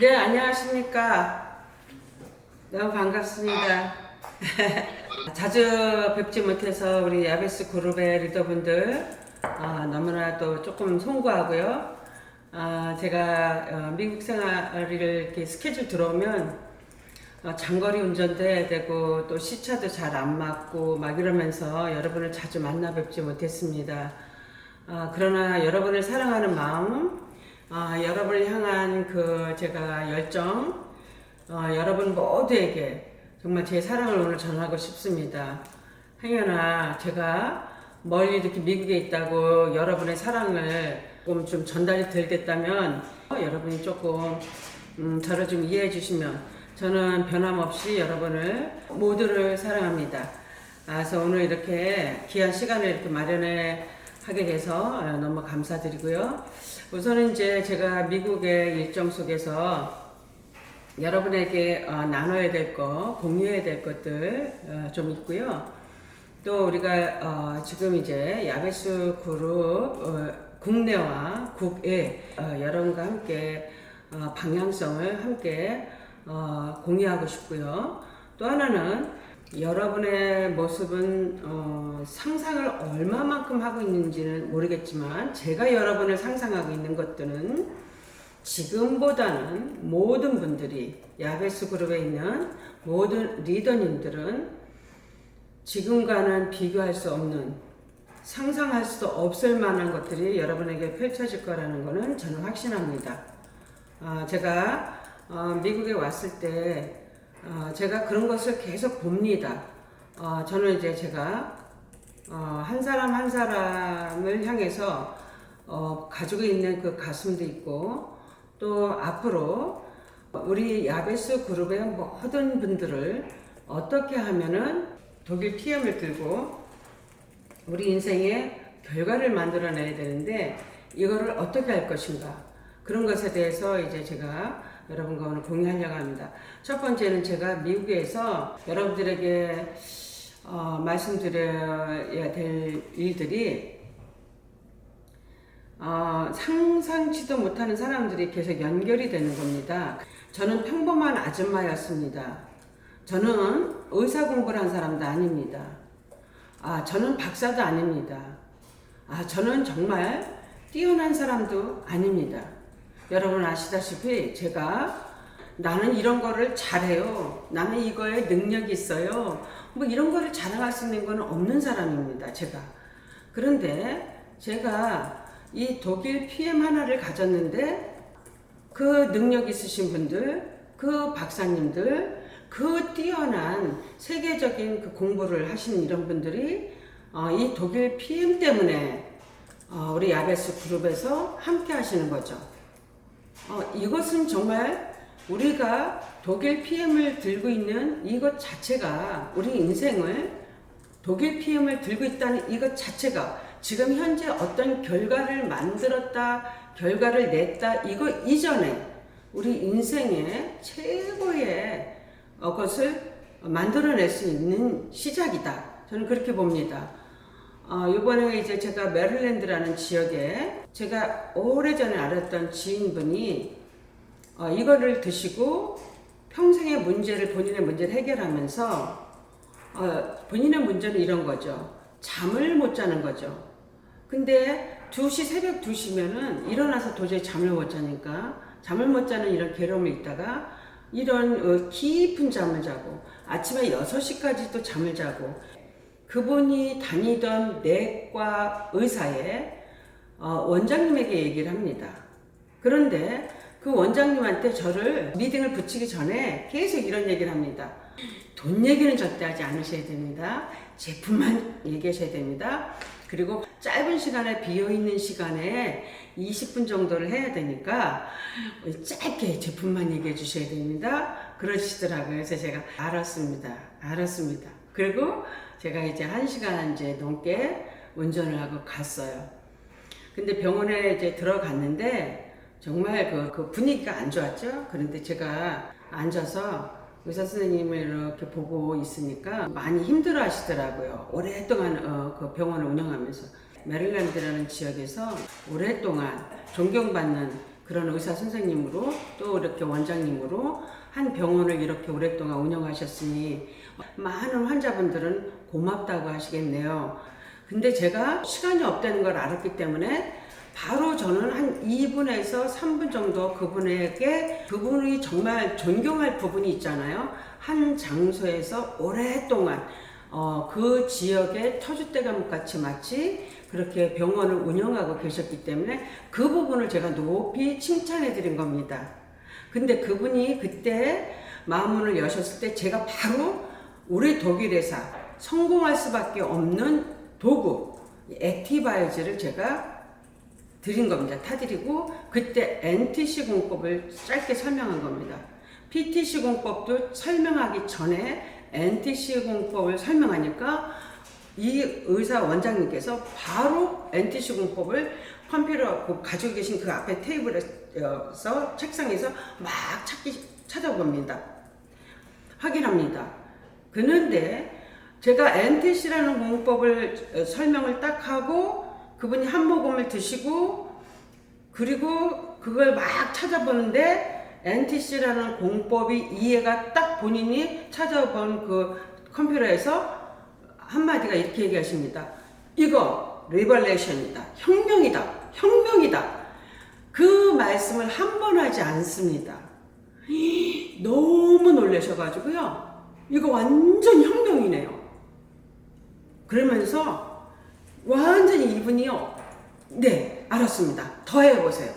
네, 안녕하십니까. 너무 반갑습니다. 자주 뵙지 못해서 우리 야베스 그룹의 리더분들 너무나도 조금 송구하고요. 제가 미국 생활을 이렇게 스케줄 들어오면 장거리 운전도 해야 되고 또 시차도 잘 안 맞고 막 이러면서 여러분을 자주 만나 뵙지 못했습니다. 그러나 여러분을 사랑하는 마음, 여러분을 향한 그 제가 열정, 여러분 모두에게 정말 제 사랑을 오늘 전하고 싶습니다. 행여나 제가 멀리 이렇게 미국에 있다고 여러분의 사랑을 조금 좀 전달이 덜 됐다면 여러분이 조금 저를 좀 이해해 주시면 저는 변함없이 여러분을 모두를 사랑합니다. 그래서 오늘 이렇게 귀한 시간을 이렇게 마련해 하게 돼서 너무 감사드리고요. 우선은 이제 제가 미국의 일정 속에서 여러분에게 나눠야 될 것, 공유해야 될 것들 좀 있고요. 또 우리가 지금 이제 야베스 그룹 국내와 국외 여러분과 함께 방향성을 함께 공유하고 싶고요. 또 하나는 여러분의 모습은 상상을 얼마만큼 하고 있는지는 모르겠지만 제가 여러분을 상상하고 있는 것들은 지금보다는 모든 분들이 야베스 그룹에 있는 모든 리더님들은 지금과는 비교할 수 없는 상상할 수도 없을 만한 것들이 여러분에게 펼쳐질 거라는 것은 저는 확신합니다. 제가 미국에 왔을 때 제가 그런 것을 계속 봅니다. 저는 이제 제가 한 사람 한 사람을 향해서 가지고 있는 그 가슴도 있고 또 앞으로 우리 야베스 그룹의 모든 분들을 어떻게 하면은 독일 PM을 들고 우리 인생의 결과를 만들어내야 되는데 이거를 어떻게 할 것인가 그런 것에 대해서 이제 제가 여러분과 오늘 공유하려고 합니다. 첫 번째는 제가 미국에서 여러분들에게 말씀드려야 될 일들이 상상치도 못하는 사람들이 계속 연결이 되는 겁니다. 저는 평범한 아줌마였습니다. 저는 의사 공부를 한 사람도 아닙니다. 저는 박사도 아닙니다. 저는 정말 뛰어난 사람도 아닙니다. 여러분 아시다시피 제가 나는 이런 거를 잘해요. 나는 이거에 능력이 있어요. 뭐 이런 거를 자랑할 수 있는 건 없는 사람입니다. 제가. 그런데 제가 이 독일 PM 하나를 가졌는데 그 능력 있으신 분들, 그 박사님들, 그 뛰어난 세계적인 그 공부를 하신 이런 분들이 이 독일 PM 때문에 우리 야베스 그룹에서 함께 하시는 거죠. 이것은 정말 우리가 독일 PM을 들고 있는 이것 자체가 우리 인생을 독일 PM을 들고 있다는 이것 자체가 지금 현재 어떤 결과를 만들었다, 결과를 냈다 이거 이전에 우리 인생의 최고의 것을 만들어낼 수 있는 시작이다. 저는 그렇게 봅니다. 이번에 이제 제가 메릴랜드라는 지역에 제가 오래전에 알았던 지인분이 이거를 드시고 평생의 문제를 본인의 문제를 해결하면서 본인의 문제는 이런 거죠. 잠을 못 자는 거죠. 근데 새벽 2시면은 일어나서 도저히 잠을 못 자니까 잠을 못 자는 이런 괴로움이 있다가 이런 깊은 잠을 자고 아침에 6시까지도 잠을 자고 그분이 다니던 내과 의사의 원장님에게 얘기를 합니다. 그런데 그 원장님한테 저를 미팅을 붙이기 전에 계속 이런 얘기를 합니다. 돈 얘기는 절대 하지 않으셔야 됩니다. 제품만 얘기하셔야 됩니다. 그리고 짧은 시간에 비어있는 시간에 20분 정도를 해야 되니까 짧게 제품만 얘기해 주셔야 됩니다. 그러시더라고요. 그래서 제가 알았습니다. 그리고 제가 이제 1시간 이제 넘게 운전을 하고 갔어요. 근데 병원에 이제 들어갔는데 정말 그 분위기가 안 좋았죠. 그런데 제가 앉아서 의사 선생님을 이렇게 보고 있으니까 많이 힘들어 하시더라고요. 오랫동안 그 병원을 운영하면서 메릴랜드라는 지역에서 오랫동안 존경받는 그런 의사 선생님으로 또 이렇게 원장님으로 한 병원을 이렇게 오랫동안 운영하셨으니 많은 환자분들은 고맙다고 하시겠네요. 근데 제가 시간이 없다는 걸 알았기 때문에 바로 저는 한 2분에서 3분 정도 그분이 정말 존경할 부분이 있잖아요. 한 장소에서 오랫동안 그 지역의 터줏대감 같이 마치 그렇게 병원을 운영하고 계셨기 때문에 그 부분을 제가 높이 칭찬해 드린 겁니다. 근데 그분이 그때 마음문을 여셨을 때 제가 바로 우리 독일 회사 성공할 수밖에 없는 도구 액티바이즈를 제가 드린 겁니다. 타드리고 그때 NTC 공법을 짧게 설명한 겁니다. PTC 공법도 설명하기 전에 NTC 공법을 설명하니까 이 의사 원장님께서 바로 NTC 공법을 컴퓨터 가지고 계신 그 앞에 테이블에서 책상에서 막 찾아봅니다. 확인합니다. 그런데 제가 NTC라는 공법을 설명을 딱 하고 그분이 한 모금을 드시고 그리고 그걸 막 찾아보는데 NTC라는 공법이 이해가 딱 본인이 찾아본 그 컴퓨터에서 한마디가 이렇게 얘기하십니다. 이거 리벌레이션이다. 혁명이다. 그 말씀을 한 번 하지 않습니다. 너무 놀라셔가지고요. 이거 완전 혁명이네요. 그러면서 완전히 이분이요. 네, 알았습니다. 더 해보세요.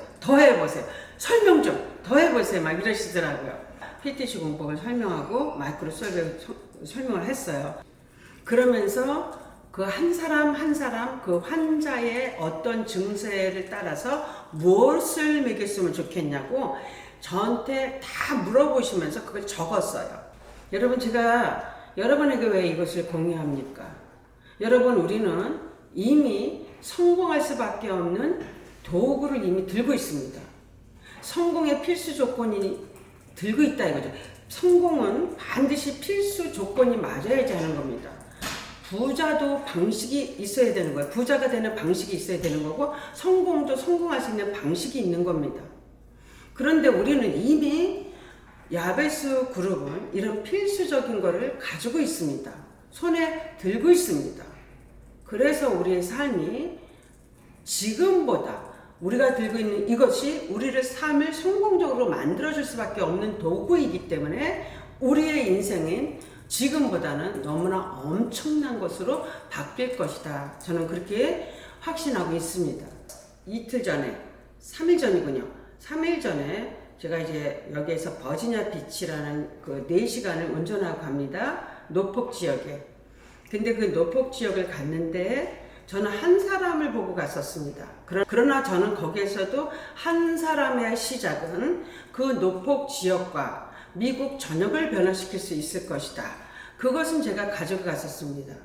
설명 좀 더 해보세요. 막 이러시더라고요. PTC 공법을 설명하고 마이크로 설명을 했어요. 그러면서 그 한 사람 그 환자의 어떤 증세를 따라서 무엇을 먹였으면 좋겠냐고 저한테 다 물어보시면서 그걸 적었어요. 여러분, 제가 여러분에게 왜 이것을 공유합니까? 여러분, 우리는 이미 성공할 수밖에 없는 도구를 이미 들고 있습니다. 성공의 필수 조건이 들고 있다 이거죠. 성공은 반드시 필수 조건이 맞아야지 하는 겁니다. 부자도 방식이 있어야 되는 거예요. 부자가 되는 방식이 있어야 되는 거고 성공도 성공할 수 있는 방식이 있는 겁니다. 그런데 우리는 이미 야베스 그룹은 이런 필수적인 거를 가지고 있습니다. 손에 들고 있습니다. 그래서 우리의 삶이 지금보다 우리가 들고 있는 이것이 우리를 삶을 성공적으로 만들어줄 수밖에 없는 도구이기 때문에 우리의 인생은 지금보다는 너무나 엄청난 것으로 바뀔 것이다. 저는 그렇게 확신하고 있습니다. 이틀 전에, 3일 전이군요. 3일 전에 제가 이제 여기에서 버지니아 비치라는 그 4시간을 운전하고 갑니다. 노폭 지역에. 근데 그 노폭 지역을 갔는데 저는 한 사람을 보고 갔었습니다. 그러나 저는 거기에서도 한 사람의 시작은 그 노폭 지역과 미국 전역을 변화시킬 수 있을 것이다. 그것은 제가 가지고 갔었습니다.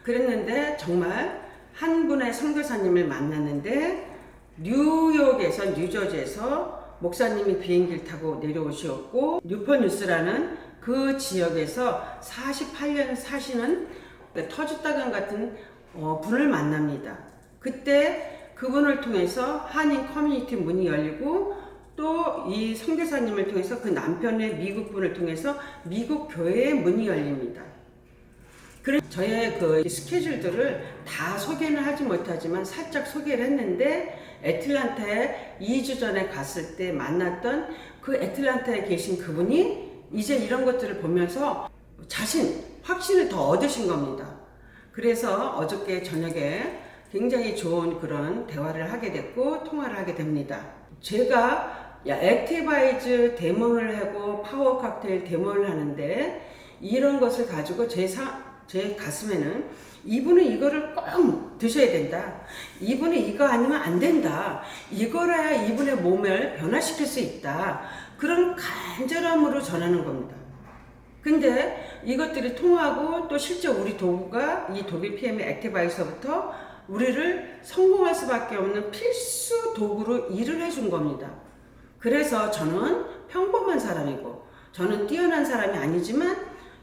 그랬는데 정말 한 분의 선교사님을 만났는데 뉴욕에서 뉴저지에서 목사님이 비행기를 타고 내려오셨고 뉴포뉴스라는 그 지역에서 48년 사시는 터줏다감 같은 분을 만납니다. 그때 그분을 통해서 한인 커뮤니티 문이 열리고 또 이 선교사님을 통해서 그 남편의 미국 분을 통해서 미국 교회의 문이 열립니다. 그래서 저의 그 스케줄들을 다 소개는 하지 못하지만 살짝 소개를 했는데 애틀란타에 2주 전에 갔을 때 만났던 그 애틀란타에 계신 그분이 이제 이런 것들을 보면서 확신을 더 얻으신 겁니다. 그래서 어저께 저녁에 굉장히 좋은 그런 대화를 하게 됐고 통화를 하게 됩니다. 제가 액티바이즈 데모를 하고 파워 칵테일 데모를 하는데 이런 것을 가지고 제 가슴에는 이분은 이거를 꼭 드셔야 된다. 이분은 이거 아니면 안 된다. 이거라야 이분의 몸을 변화시킬 수 있다. 그런 간절함으로 전하는 겁니다. 근데 이것들이 통하고 또 실제 우리 도구가 이 독일 PM의 액티바이서부터 우리를 성공할 수밖에 없는 필수 도구로 일을 해준 겁니다. 그래서 저는 평범한 사람이고 저는 뛰어난 사람이 아니지만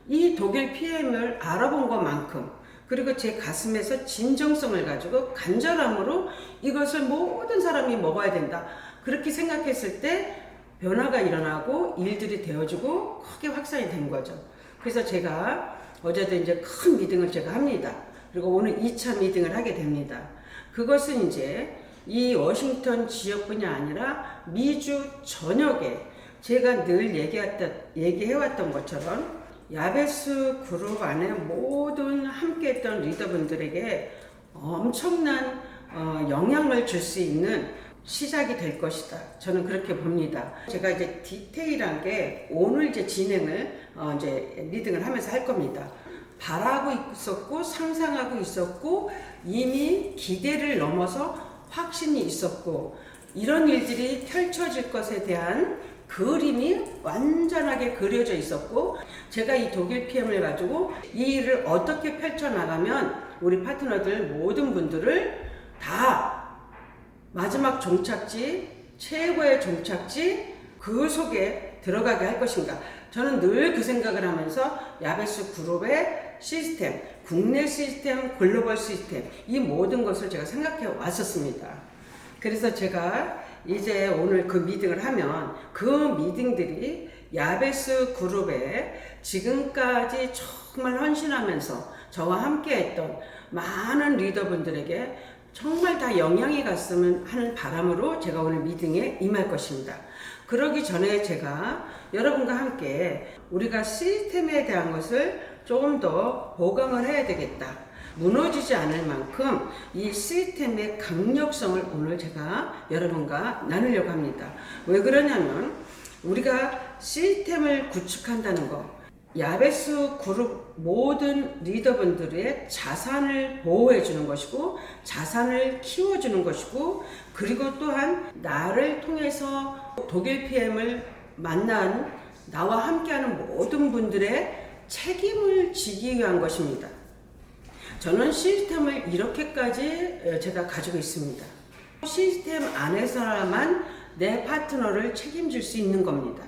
이 독일 PM을 알아본 것만큼 그리고 제 가슴에서 진정성을 가지고 간절함으로 이것을 모든 사람이 먹어야 된다. 그렇게 생각했을 때 변화가 일어나고 일들이 되어지고 크게 확산이 된 거죠. 그래서 제가 어제도 이제 큰 미팅을 제가 합니다. 그리고 오늘 2차 미팅을 하게 됩니다. 그것은 이제 이 워싱턴 지역뿐이 아니라 미주 전역에 제가 늘 얘기해왔던 것처럼 야베스 그룹 안에 모든 함께했던 리더분들에게 엄청난 영향을 줄 수 있는 시작이 될 것이다. 저는 그렇게 봅니다. 제가 이제 디테일한 게 오늘 이제 진행을 이제 리딩을 하면서 할 겁니다. 바라고 있었고 상상하고 있었고 이미 기대를 넘어서 확신이 있었고 이런 일들이 펼쳐질 것에 대한 그림이 완전하게 그려져 있었고 제가 이 독일 PM을 가지고 이 일을 어떻게 펼쳐나가면 우리 파트너들 모든 분들을 다 마지막 종착지, 최고의 종착지 그 속에 들어가게 할 것인가. 저는 늘 그 생각을 하면서 야베스 그룹의 시스템, 국내 시스템, 글로벌 시스템 이 모든 것을 제가 생각해 왔었습니다. 그래서 제가 이제 오늘 그 미팅을 하면 그 미팅들이 야베스 그룹에 지금까지 정말 헌신하면서 저와 함께 했던 많은 리더분들에게 정말 다 영향이 갔으면 하는 바람으로 제가 오늘 미팅에 임할 것입니다. 그러기 전에 제가 여러분과 함께 우리가 시스템에 대한 것을 조금 더 보강을 해야 되겠다. 무너지지 않을 만큼 이 시스템의 강력성을 오늘 제가 여러분과 나누려고 합니다. 왜 그러냐면 우리가 시스템을 구축한다는 거 야베스 그룹 모든 리더분들의 자산을 보호해 주는 것이고 자산을 키워주는 것이고 그리고 또한 나를 통해서 독일 PM을 만난 나와 함께하는 모든 분들의 책임을 지기 위한 것입니다. 저는 시스템을 이렇게까지 제가 가지고 있습니다. 시스템 안에서만 내 파트너를 책임질 수 있는 겁니다.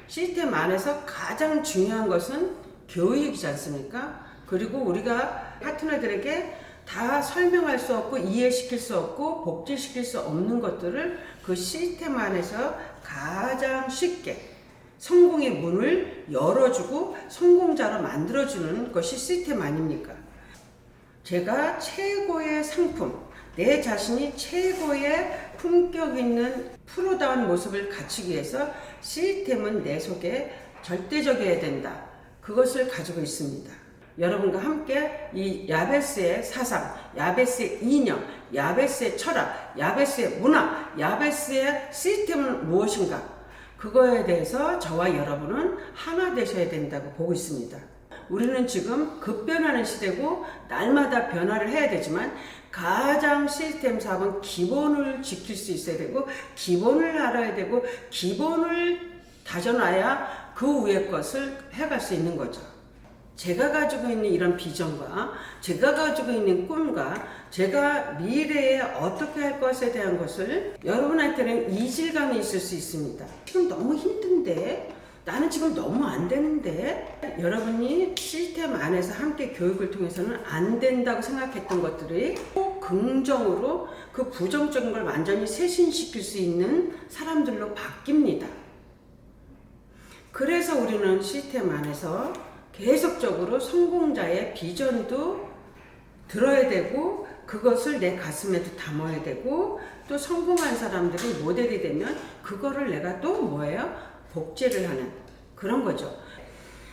시스템 안에서 가장 중요한 것은 교육이지 않습니까? 그리고 우리가 파트너들에게 다 설명할 수 없고 이해시킬 수 없고 복제시킬 수 없는 것들을 그 시스템 안에서 가장 쉽게 성공의 문을 열어주고 성공자로 만들어주는 것이 시스템 아닙니까? 제가 최고의 상품, 내 자신이 최고의 품격 있는 프로다운 모습을 갖추기 위해서 시스템은 내 속에 절대적이어야 된다. 그것을 가지고 있습니다. 여러분과 함께 이 야베스의 사상, 야베스의 이념, 야베스의 철학, 야베스의 문화, 야베스의 시스템은 무엇인가? 그거에 대해서 저와 여러분은 하나 되셔야 된다고 보고 있습니다. 우리는 지금 급변하는 시대고 날마다 변화를 해야 되지만 가장 시스템 사업은 기본을 지킬 수 있어야 되고 기본을 알아야 되고 기본을 다져놔야 그 위의 것을 해갈 수 있는 거죠. 제가 가지고 있는 이런 비전과 제가 가지고 있는 꿈과 제가 미래에 어떻게 할 것에 대한 것을 여러분한테는 이질감이 있을 수 있습니다. 지금 너무 힘든데 나는 지금 너무 안 되는데 여러분이 시스템 안에서 함께 교육을 통해서는 안 된다고 생각했던 것들이 꼭 긍정으로 그 부정적인 걸 완전히 쇄신시킬 수 있는 사람들로 바뀝니다. 그래서 우리는 시스템 안에서 계속적으로 성공자의 비전도 들어야 되고 그것을 내 가슴에도 담아야 되고 또 성공한 사람들이 모델이 되면 그거를 내가 또 뭐예요? 복제를 하는 그런 거죠.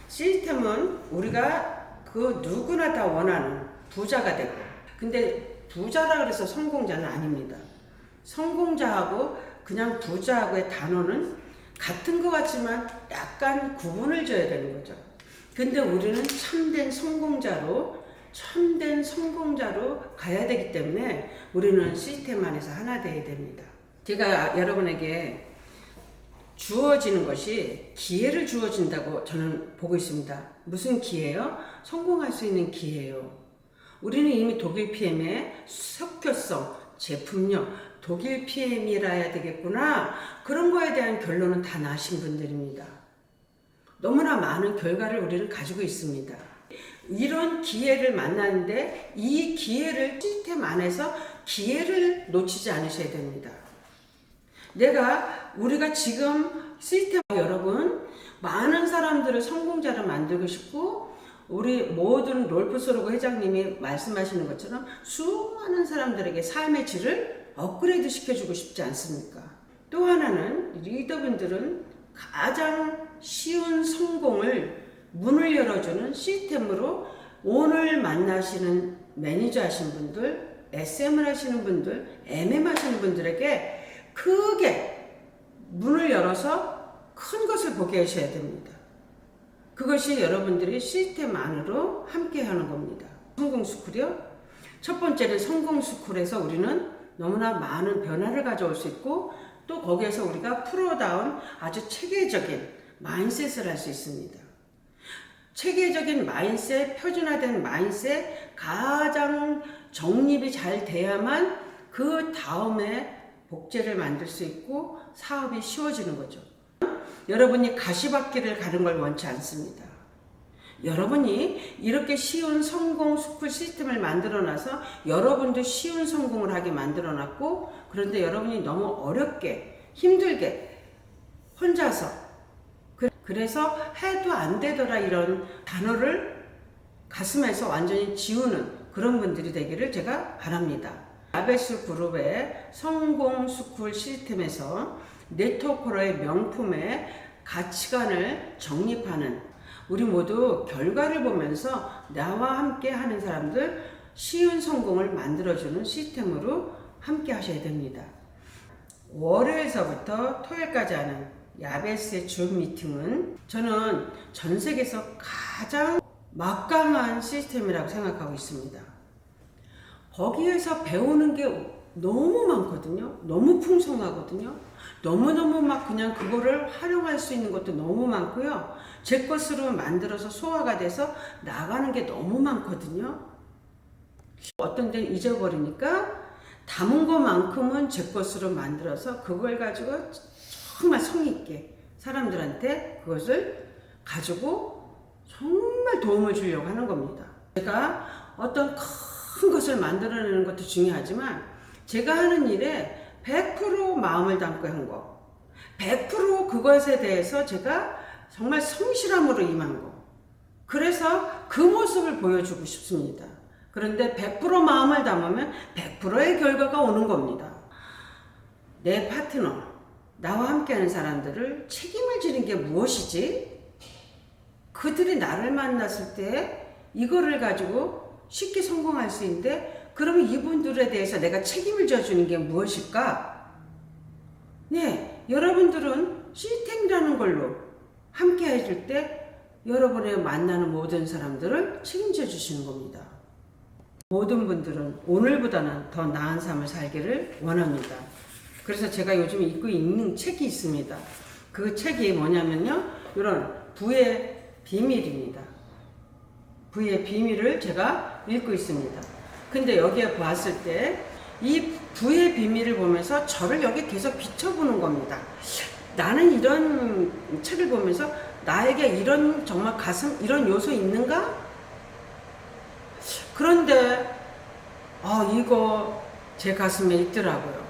시스템은 우리가 그 누구나 다 원하는 부자가 되고 근데 부자라 그래서 성공자는 아닙니다. 성공자하고 그냥 부자하고의 단어는 같은 것 같지만 약간 구분을 줘야 되는 거죠. 근데 우리는 참된 성공자로 가야 되기 때문에 우리는 시스템 안에서 하나 되어야 됩니다. 제가 여러분에게 주어지는 것이 기회를 주어진다고 저는 보고 있습니다. 무슨 기회요? 성공할 수 있는 기회요. 우리는 이미 독일 PM의 석교성, 제품력, 독일 PM이라야 되겠구나. 그런 거에 대한 결론은 다 나신 분들입니다. 너무나 많은 결과를 우리는 가지고 있습니다. 이런 기회를 만나는데 이 기회를 시스템 안에서 기회를 놓치지 않으셔야 됩니다. 우리가 지금 시스템 여러분 많은 사람들을 성공자를 만들고 싶고 우리 모든 롤프소로그 회장님이 말씀하시는 것처럼 수많은 사람들에게 삶의 질을 업그레이드 시켜주고 싶지 않습니까? 또 하나는 리더분들은 가장 쉬운 성공을 문을 열어주는 시스템으로 오늘 만나시는 매니저 하시는 분들, SM을 하시는 분들, MM 하시는 분들에게 크게 문을 열어서 큰 것을 보게 하셔야 됩니다. 그것이 여러분들이 시스템 안으로 함께 하는 겁니다. 성공스쿨이요? 첫 번째는 성공스쿨에서 우리는 너무나 많은 변화를 가져올 수 있고 또 거기에서 우리가 프로다운 아주 체계적인 마인셋을 할 수 있습니다. 체계적인 마인셋, 표준화된 마인셋, 가장 정립이 잘 돼야만 그 다음에 복제를 만들 수 있고 사업이 쉬워지는 거죠. 여러분이 가시밭길을 가는 걸 원치 않습니다. 여러분이 이렇게 쉬운 성공 스쿨 시스템을 만들어놔서 여러분도 쉬운 성공을 하게 만들어놨고 그런데 여러분이 너무 어렵게 힘들게 혼자서 그래서 해도 안 되더라 이런 단어를 가슴에서 완전히 지우는 그런 분들이 되기를 제가 바랍니다. 야베스 그룹의 성공 스쿨 시스템에서 네트워커의 명품의 가치관을 정립하는 우리 모두 결과를 보면서 나와 함께 하는 사람들 쉬운 성공을 만들어주는 시스템으로 함께 하셔야 됩니다. 월요일서부터 토요일까지 하는 야베스의 줌 미팅은 저는 전 세계에서 가장 막강한 시스템이라고 생각하고 있습니다. 거기에서 배우는 게 너무 많거든요. 너무 풍성하거든요. 너무너무 막 그냥 그거를 활용할 수 있는 것도 너무 많고요. 제 것으로 만들어서 소화가 돼서 나가는 게 너무 많거든요. 어떤 데는 잊어버리니까 담은 것만큼은 제 것으로 만들어서 그걸 가지고 정말 성의있게 사람들한테 그것을 가지고 정말 도움을 주려고 하는 겁니다. 제가 어떤 큰 것을 만들어내는 것도 중요하지만 제가 하는 일에 100% 마음을 담고 한 거, 100% 그것에 대해서 제가 정말 성실함으로 임한 거. 그래서 그 모습을 보여주고 싶습니다. 그런데 100% 마음을 담으면 100%의 결과가 오는 겁니다. 내 파트너, 나와 함께하는 사람들을 책임을 지는 게 무엇이지? 그들이 나를 만났을 때 이거를 가지고 쉽게 성공할 수 있는데 그러면 이분들에 대해서 내가 책임을 져주는 게 무엇일까? 네, 여러분들은 시스템이라는 걸로 함께 해줄 때 여러분의 만나는 모든 사람들을 책임져 주시는 겁니다. 모든 분들은 오늘보다는 더 나은 삶을 살기를 원합니다. 그래서 제가 요즘 읽고 있는 책이 있습니다. 그 책이 뭐냐면요. 이런 부의 비밀입니다. 부의 비밀을 제가 읽고 있습니다. 근데 여기에 봤을 때 이 부의 비밀을 보면서 저를 여기 계속 비춰보는 겁니다. 나는 이런 책을 보면서 나에게 이런 정말 가슴 이런 요소 있는가? 그런데 이거 제 가슴에 있더라고요.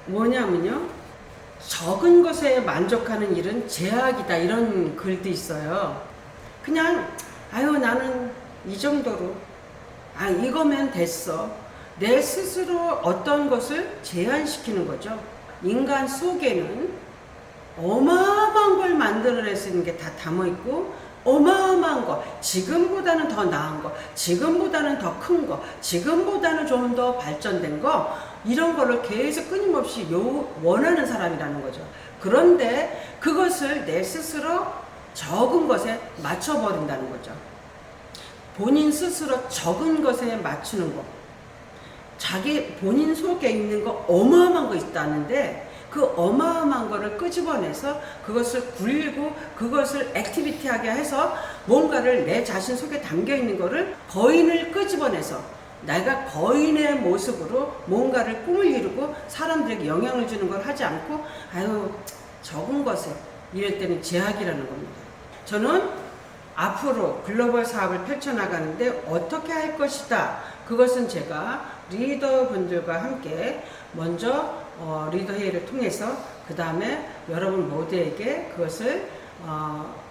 뭐냐면요. 적은 것에 만족하는 일은 제약이다 이런 글도 있어요. 그냥 나는 이 정도로 이거면 됐어. 내 스스로 어떤 것을 제한시키는 거죠. 인간 속에는 어마어마한 걸 만들어낼 수 있는 게 다 담아있고 어마어마한 거, 지금보다는 더 나은 거, 지금보다는 더 큰 거, 지금보다는 좀 더 발전된 거 이런 거를 계속 끊임없이 원하는 사람이라는 거죠. 그런데 그것을 내 스스로 적은 것에 맞춰버린다는 거죠. 본인 스스로 적은 것에 맞추는 거. 자기 본인 속에 있는 거 어마어마한 거 있다는데 그 어마어마한 거를 끄집어내서 그것을 굴리고 그것을 액티비티하게 해서 뭔가를 내 자신 속에 담겨 있는 거를 거인을 끄집어내서 내가 거인의 모습으로 뭔가를 꿈을 이루고 사람들에게 영향을 주는 걸 하지 않고 적은 것에 이럴 때는 제약이라는 겁니다. 저는 앞으로 글로벌 사업을 펼쳐나가는데 어떻게 할 것이다. 그것은 제가 리더분들과 함께 먼저 리더 회의를 통해서 그 다음에 여러분 모두에게 그것을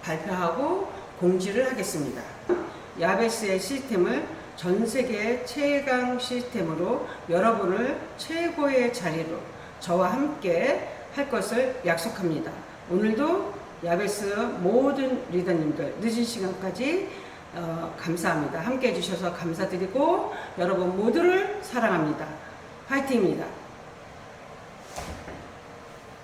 발표하고 공지를 하겠습니다. 야베스의 시스템을 전 세계 최강 시스템으로 여러분을 최고의 자리로 저와 함께 할 것을 약속합니다. 오늘도 야베스 모든 리더님들 늦은 시간까지 감사합니다. 함께 해주셔서 감사드리고 여러분 모두를 사랑합니다. 파이팅입니다.